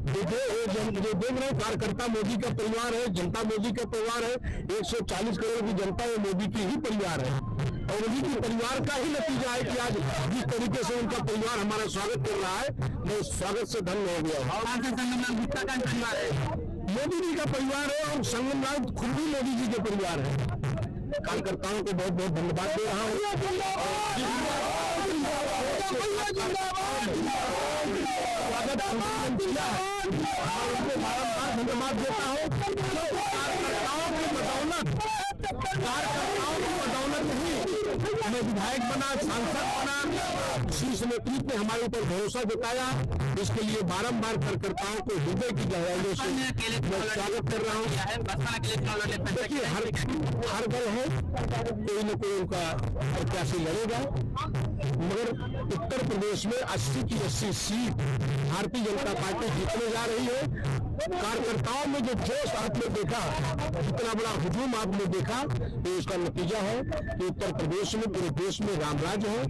जो देख रहे कार्यकर्ता मोदी का परिवार है, जनता मोदी का परिवार है। 140 करोड़ की जनता वो मोदी की ही परिवार है और मोदी के परिवार का ही नतीजा है कि आज जिस तरीके से उनका परिवार हमारा स्वागत कर रहा है, मैं उस स्वागत से धन्य हो गया हूँ। संगम लाल गुप्ता का परिवार है, मोदी जी का परिवार है और संगम लाल खुद भी मोदी जी के परिवार है। कार्यकर्ताओं को बहुत बहुत धन्यवाद दे रहा हूँ। स्वागत दिया है और उनको बारम्बार धन्यवाद देता हूँ। कार्यकर्ताओं की बदौलत ही मैं विधायक बना, सांसद बना। शीर्ष नेतृत्व ने हमारे ऊपर भरोसा जताया, इसके लिए बारम्बार कार्यकर्ताओं को हृदय की गहराइयों से मैं स्वागत कर रहा हूँ। देखिए, हर दल है, कोई न कोई उनका प्रत्याशी लड़ेगा, मगर उत्तर प्रदेश में 80 की 80 सीट भारतीय जनता पार्टी जीतने जा रही है। कार्यकर्ताओं में जो जोश आपने देखा, इतना बड़ा हुजूम आपने देखा, तो इसका नतीजा है कि उत्तर प्रदेश में, पूरे देश में राम राज्य है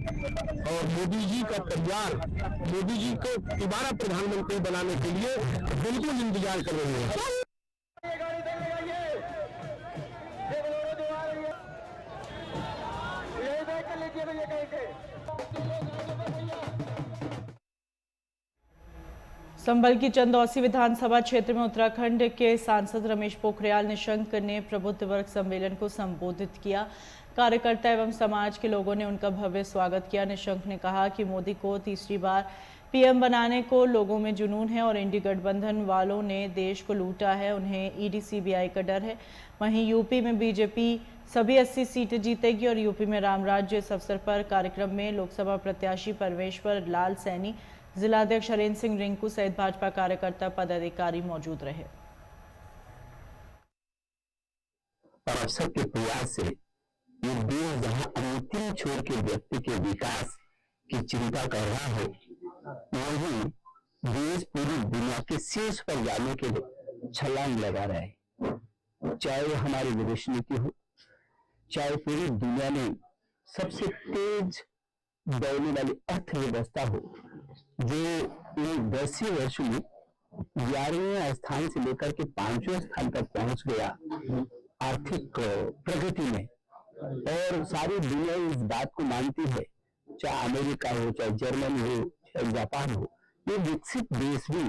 और मोदी जी का परिवार मोदी जी को दोबारा प्रधानमंत्री बनाने के लिए बिल्कुल इंतजार कर रही है। लीजिए भैया कहीं संभल की चंदौसी विधानसभा क्षेत्र में उत्तराखंड के सांसद रमेश पोखरियाल निशंक ने प्रबुद्ध वर्ग सम्मेलन को संबोधित किया। कार्यकर्ता एवं समाज के लोगों ने उनका भव्य स्वागत किया। निशंक ने कहा कि मोदी को तीसरी बार पीएम बनाने को लोगों में जुनून है और इंडी गठबंधन वालों ने देश को लूटा है, उन्हें ईडी सीबीआई का डर है। वहीं यूपी में बीजेपी सभी 80 सीटें जीतेगी और यूपी में राम राज्य। इस अवसर पर कार्यक्रम में लोकसभा प्रत्याशी परमेश्वर लाल सैनी, जिलाध्यक्ष हरेंद्र सिंह रिंकू सहित भाजपा कार्यकर्ता पदाधिकारी मौजूद रहे। और सबके प्रयास से ये देश जहां अंतिम छोर के व्यक्ति के विकास की चिंता कर रहा है, वहीं देश पूरी दुनिया के शीर्ष पर जाने के लिए छलांग लगा रहा है। चाहे हमारी विदेश नीति हो, चाहे पूरी दुनिया में सबसे तेज दौड़ने वाली अर्थव्यवस्था हो, जो इन 10 वर्षों में 11वें स्थान से लेकर के 5वें स्थान तक पहुंच गया आर्थिक प्रगति में, और सारी दुनिया इस बात को मानती है, चाहे अमेरिका हो, चाहे जर्मनी हो, चाहे जापान हो, ये विकसित देश भी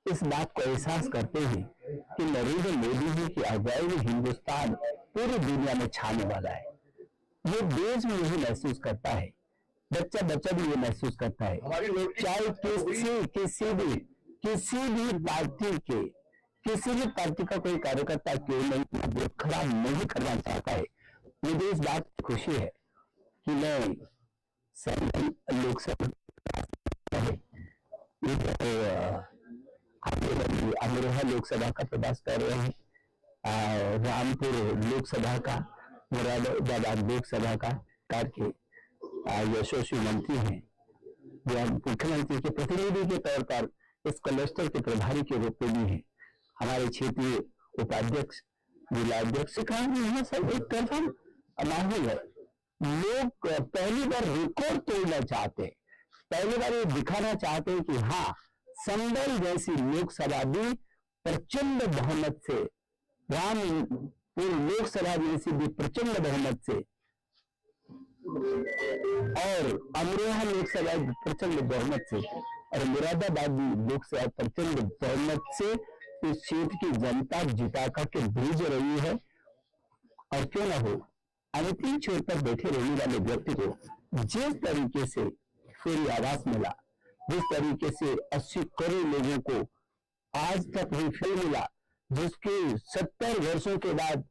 इस बात को एहसास करते हैं कि नरेंद्र मोदी जी की अगुवाई में हिंदुस्तान पूरी दुनिया में छाने वाला है। ये देश भी यही महसूस करता है, बच्चा बच्चा भी ये महसूस करता है। चाहे किसी भी पार्टी का कोई कार्यकर्ता क्यों नहीं वोट खराब नहीं करना चाहता है। मुझे इस बात की खुशी है कि मैं लोकसभा अमरोहा लोकसभा का प्रवास कर रहे हैं, रामपुर लोकसभा का, मुरादाबाद लोकसभा का करके यशस्वी मंत्री हैं, जो मुख्यमंत्री के प्रतिनिधि के तौर पर इस क्लस्टर के प्रभारी के रूप में भी हैं। हमारे क्षेत्रीय उपाध्यक्ष, जिलाध्यक्ष का यहाँ सब एक तरफा माहौल है। लोग पहली बार रिकॉर्ड तोड़ना चाहते हैं, पहली बार ये दिखाना चाहते हैं कि हाँ, संभल जैसी लोकसभा भी प्रचंड बहुमत से, रामपुर लोकसभा जैसी भी प्रचंड बहुमत से, और अमरोहा लोकसभा प्रचंड बहुमत से, और मुरादाबाद लोकसभा प्रचंड बहुमत से इस क्षेत्र की जनता जिता करके भेज रही है। और क्यों ना हो, अंतिम छोर पर बैठे रहने वाले व्यक्ति को जिस तरीके से फ्री आवास मिला, जिस तरीके से 80 करोड़ लोगों को आज तक रिफिल मिला, जिसके 70 वर्षों के बाद,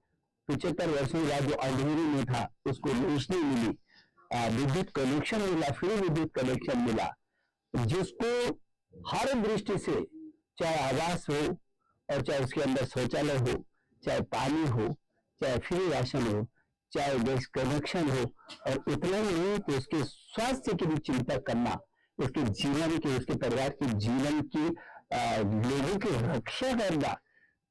75 वर्षों के बाद जो अंधेरी में था उसको रोशनी मिली, विद्युत कनेक्शन मिला, फ्री विद्युत कनेक्शन मिला, जिसको हर दृष्टि से, चाहे आवास हो और चाहे उसके अंदर शौचालय हो, चाहे पानी हो, चाहे फ्री राशन हो, चाहे गैस कनेक्शन हो, और इतना ही नहीं तो उसके स्वास्थ्य की भी चिंता करना, उसके जीवन की, उसके परिवार के जीवन की, लोगों की रक्षा करना।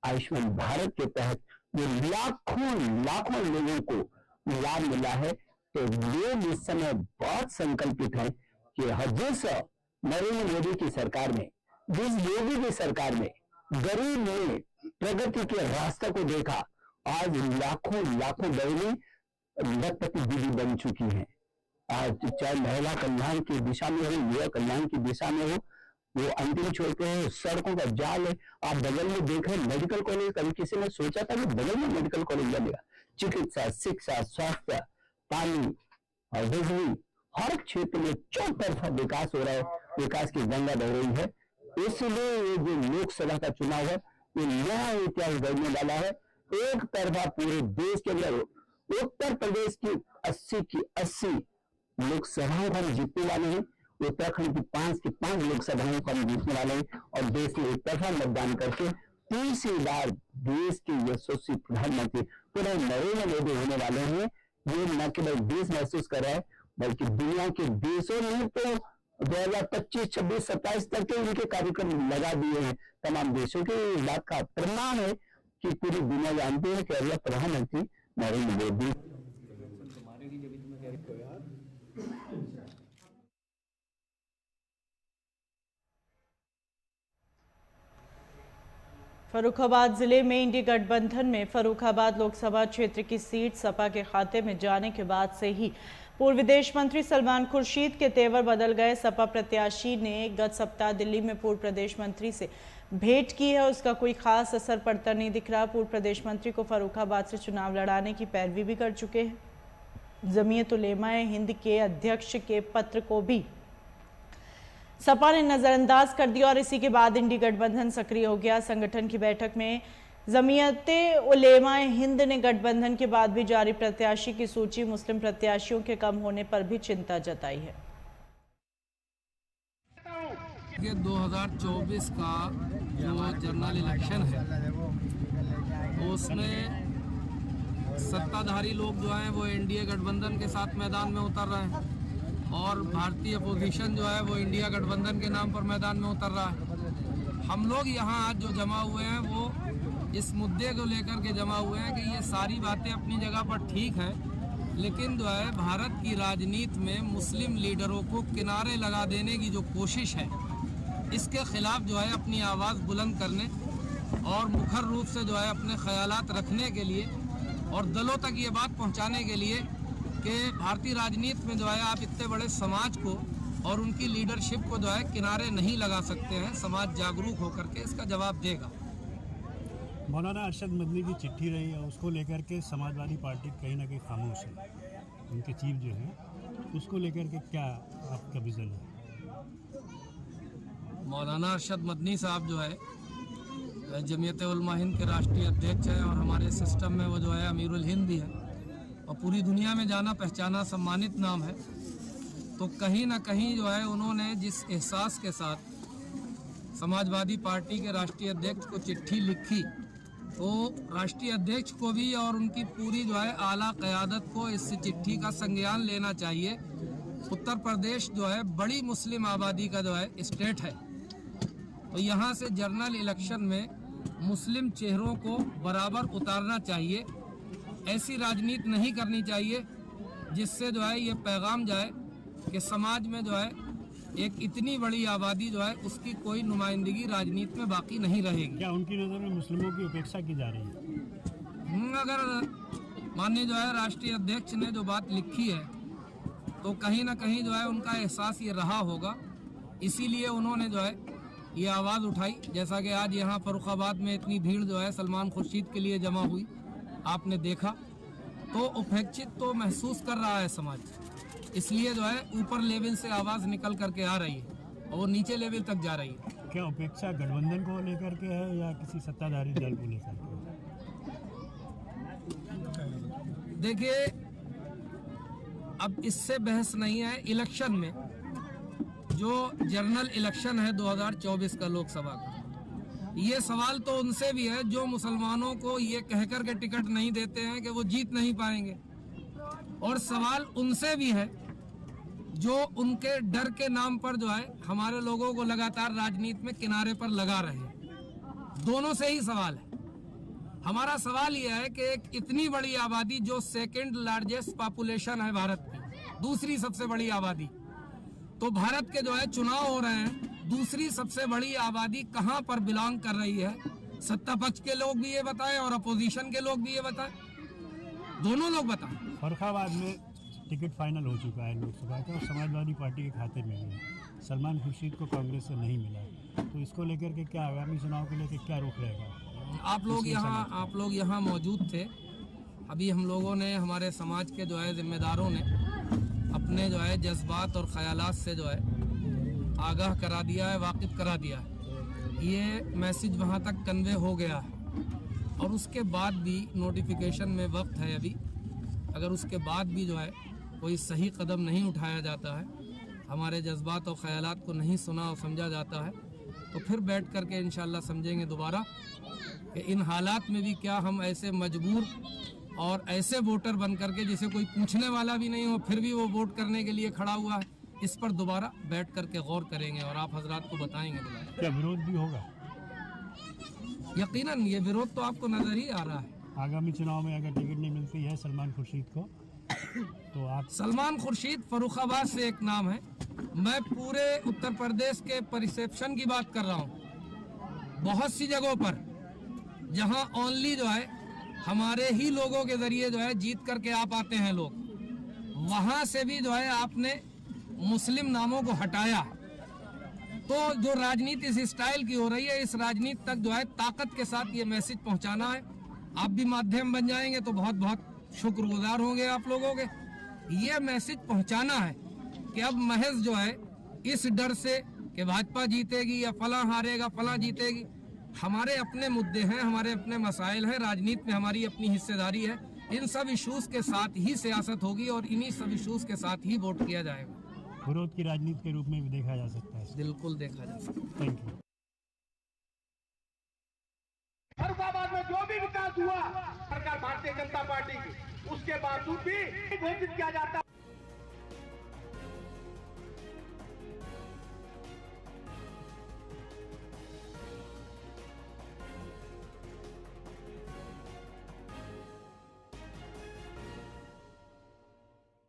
आयुष्मान भारत के तहत जो लाखों लोगों को लाभ मिला है, तो लोग इस समय बहुत संकल्पित हैं कि जिस नरेंद्र मोदी की सरकार में, जिस योगी की सरकार में गरीब ने प्रगति के रास्ते को देखा, आज लाखों बहनें लखपति दीदी बन चुकी हैं। आज चाहे महिला कल्याण की दिशा में हो, युवा कल्याण की दिशा में हो, वो अंतिम छोर पे है, सड़कों का जाल है। आप बगल में देख रहे मेडिकल कॉलेज, कभी किसी ने सोचा था कि बगल में मेडिकल कॉलेज बनेगा। चिकित्सा, शिक्षा, स्वास्थ्य, पानी और बिजली, हर क्षेत्र में चौतरफा विकास हो रहा है, विकास की गंगा बह रही है। इसलिए ये जो लोकसभा का चुनाव है, ये नया इतिहास गढ़ने वाला है। एक तरफा पूरे देश के अंदर उत्तर प्रदेश की 80 लोकसभाओं को हम जीतने वाले हैं, उत्तराखंड की 5 लोकसभाओं को हम जीतने वाले हैं, और देश में एक तरफा मतदान करके तीसरी बार देश के यशस्वी प्रधानमंत्री पुनः नरेंद्र मोदी होने वाले हैं। ये न केवल देश महसूस कर रहा है, बल्कि दुनिया के देशों ने तो 2025, 26, 27 तक के इनके कार्यक्रम लगा दिए हैं। तमाम देशों के इस बात का प्रमाण है कि पूरी दुनिया जानती है कि अगला प्रधानमंत्री नरेंद्र मोदी। फर्रुखाबाद जिले में इंडी गठबंधन में फर्रुखाबाद लोकसभा क्षेत्र की सीट सपा के खाते में जाने के बाद से ही पूर्व विदेश मंत्री सलमान खुर्शीद के तेवर बदल गए। सपा प्रत्याशी ने गत सप्ताह दिल्ली में पूर्व प्रदेश मंत्री से भेंट की है, उसका कोई खास असर पड़ता नहीं दिख रहा। पूर्व प्रदेश मंत्री को फर्रुखाबाद से चुनाव लड़ाने की पैरवी भी कर चुके हैं। जमीयत उलेमाए हिंद के अध्यक्ष के पत्र को भी सपा ने नजरअंदाज कर दिया और इसी के बाद इंडी गठबंधन सक्रिय हो गया। संगठन की बैठक में जमीयते उलेमाए हिंद ने गठबंधन के बाद भी जारी प्रत्याशी की सूची मुस्लिम प्रत्याशियों के कम होने पर भी चिंता जताई है। 2024 का जो जनरल इलेक्शन है उसमें सत्ताधारी लोग जो हैं वो एनडीए गठबंधन के साथ मैदान में उतर रहे हैं और भारतीय अपोजिशन जो है वो इंडिया गठबंधन के नाम पर मैदान में उतर रहा है। हम लोग यहाँ आज जो जमा हुए हैं वो इस मुद्दे को लेकर के जमा हुए हैं कि ये सारी बातें अपनी जगह पर ठीक हैं, लेकिन जो है भारत की राजनीति में मुस्लिम लीडरों को किनारे लगा देने की जो कोशिश है इसके खिलाफ जो है अपनी आवाज़ बुलंद करने और मुखर रूप से जो है अपने ख्यालात रखने के लिए और दलों तक ये बात पहुँचाने के लिए कि भारतीय राजनीति में जो है आप इतने बड़े समाज को और उनकी लीडरशिप को जो है किनारे नहीं लगा सकते हैं। समाज जागरूक होकर के इसका जवाब देगा। मौलाना अरशद मदनी की चिट्ठी रही है, उसको लेकर के समाजवादी पार्टी कहीं ना कहीं खामोश है। उनके चीफ जो है उसको लेकर के क्या आपका विजन है? मौलाना अरशद मदनी साहब जो है जमीयत उलमा हिंद के राष्ट्रीय अध्यक्ष हैं और हमारे सिस्टम में वो जो है अमीरुल हिंद भी है और पूरी दुनिया में जाना पहचाना सम्मानित नाम है। तो कहीं ना कहीं जो है उन्होंने जिस एहसास के साथ समाजवादी पार्टी के राष्ट्रीय अध्यक्ष को चिट्ठी लिखी तो राष्ट्रीय अध्यक्ष को भी और उनकी पूरी जो है आला क़यादत को इस चिट्ठी का संज्ञान लेना चाहिए। उत्तर प्रदेश जो है बड़ी मुस्लिम आबादी का जो है स्टेट है, तो यहाँ से जनरल इलेक्शन में मुस्लिम चेहरों को बराबर उतारना चाहिए। ऐसी राजनीति नहीं करनी चाहिए जिससे जो है ये पैगाम जाए कि समाज में जो है एक इतनी बड़ी आबादी जो है उसकी कोई नुमाइंदगी राजनीति में बाकी नहीं रहेगी। क्या उनकी नज़र में मुस्लिमों की उपेक्षा की जा रही है? अगर माननीय जो है राष्ट्रीय अध्यक्ष ने जो बात लिखी है तो कहीं ना कहीं जो है उनका एहसास ये रहा होगा, इसीलिए उन्होंने जो है ये आवाज़ उठाई। जैसा कि आज यहाँ फर्रुखाबाद में इतनी भीड़ जो है सलमान खुर्शीद के लिए जमा हुई, आपने देखा, तो उपेक्षित तो महसूस कर रहा है समाज, इसलिए जो है ऊपर लेवल से आवाज़ निकल करके आ रही है और वो नीचे लेवल तक जा रही है। क्या उपेक्षा गठबंधन को लेकर के है या किसी सत्ताधारी दल को लेकर के? देखिए अब इससे बहस नहीं है। इलेक्शन में जो जनरल इलेक्शन है 2024 का लोकसभा का, ये सवाल तो उनसे भी है जो मुसलमानों को ये कहकर के टिकट नहीं देते हैं कि वो जीत नहीं पाएंगे, और सवाल उनसे भी है जो उनके डर के नाम पर जो है हमारे लोगों को लगातार राजनीति में किनारे पर लगा रहे हैं। दोनों से ही सवाल है। हमारा सवाल यह है कि एक इतनी बड़ी आबादी जो सेकंड लार्जेस्ट पॉपुलेशन है भारत की, दूसरी सबसे बड़ी आबादी, तो भारत के जो है चुनाव हो रहे हैं, दूसरी सबसे बड़ी आबादी कहां पर बिलोंग कर रही है? सत्ता पक्ष के लोग भी ये बताएं और अपोजिशन के लोग भी ये बताएं, दोनों लोग बताएं। फर्रुखाबाद में टिकट फाइनल हो चुका है लोकसभा का और समाजवादी पार्टी के खाते में है। सलमान खुर्शीद को कांग्रेस से नहीं मिला, तो इसको लेकर के क्या आगामी चुनाव को लेकर क्या रुख रहेगा? आप लोग यहाँ मौजूद थे। अभी हम लोगों ने, हमारे समाज के जो है जिम्मेदारों ने अपने जो है जज्बात और ख्यालात से जो है आगाह करा दिया है, वाकिफ करा दिया है। ये मैसेज वहाँ तक कन्वे हो गया है और उसके बाद भी नोटिफिकेशन में वक्त है अभी। अगर उसके बाद भी जो है कोई सही कदम नहीं उठाया जाता है, हमारे जज्बात और ख्यालात को नहीं सुना और समझा जाता है, तो फिर बैठ कर के इंशाल्लाह समझेंगे दोबारा कि इन हालात में भी क्या हम ऐसे मजबूर और ऐसे वोटर बन करके जिसे कोई पूछने वाला भी नहीं हो फिर भी वो वोट करने के लिए खड़ा हुआ है, इस पर दोबारा बैठ करके गौर करेंगे और आप हजरात को बताएंगे दोबारा। क्या विरोध भी होगा? यकीनन ये विरोध तो आपको नजर ही आ रहा है। आगामी चुनाव में अगर टिकट नहीं मिलती है सलमान खुर्शीद को, तो आप? सलमान खुर्शीद फर्रुखाबाद से एक नाम है, मैं पूरे उत्तर प्रदेश के परिसेप्शन की बात कर रहा हूँ। बहुत सी जगहों पर जहां ओनली जो है हमारे ही लोगों के जरिए जो है जीत करके आप आते हैं लोग, वहां से भी जो है आपने मुस्लिम नामों को हटाया। तो जो राजनीति इस स्टाइल की हो रही है, इस राजनीति तक जो है ताकत के साथ ये मैसेज पहुंचाना है। आप भी माध्यम बन जाएंगे तो बहुत बहुत शुक्रगुजार होंगे आप लोगों के। ये मैसेज पहुंचाना है कि अब महज जो है इस डर से कि भाजपा जीतेगी या फलां हारेगा फलां जीतेगी, हमारे अपने मुद्दे हैं, हमारे अपने मसाइल हैं, राजनीति में हमारी अपनी हिस्सेदारी है। इन सब इश्यूज के साथ ही सियासत होगी और इन्हीं सब इश्यूज के साथ ही वोट किया जाएगा। विरोध की राजनीति के रूप में भी देखा जा सकता है। बिल्कुल देखा जा सकता है। Thank you. फरुखाबाद में जो भी विकास हुआ सरकार भारतीय जनता पार्टी की, उसके बावजूद भी घोषित किया जाता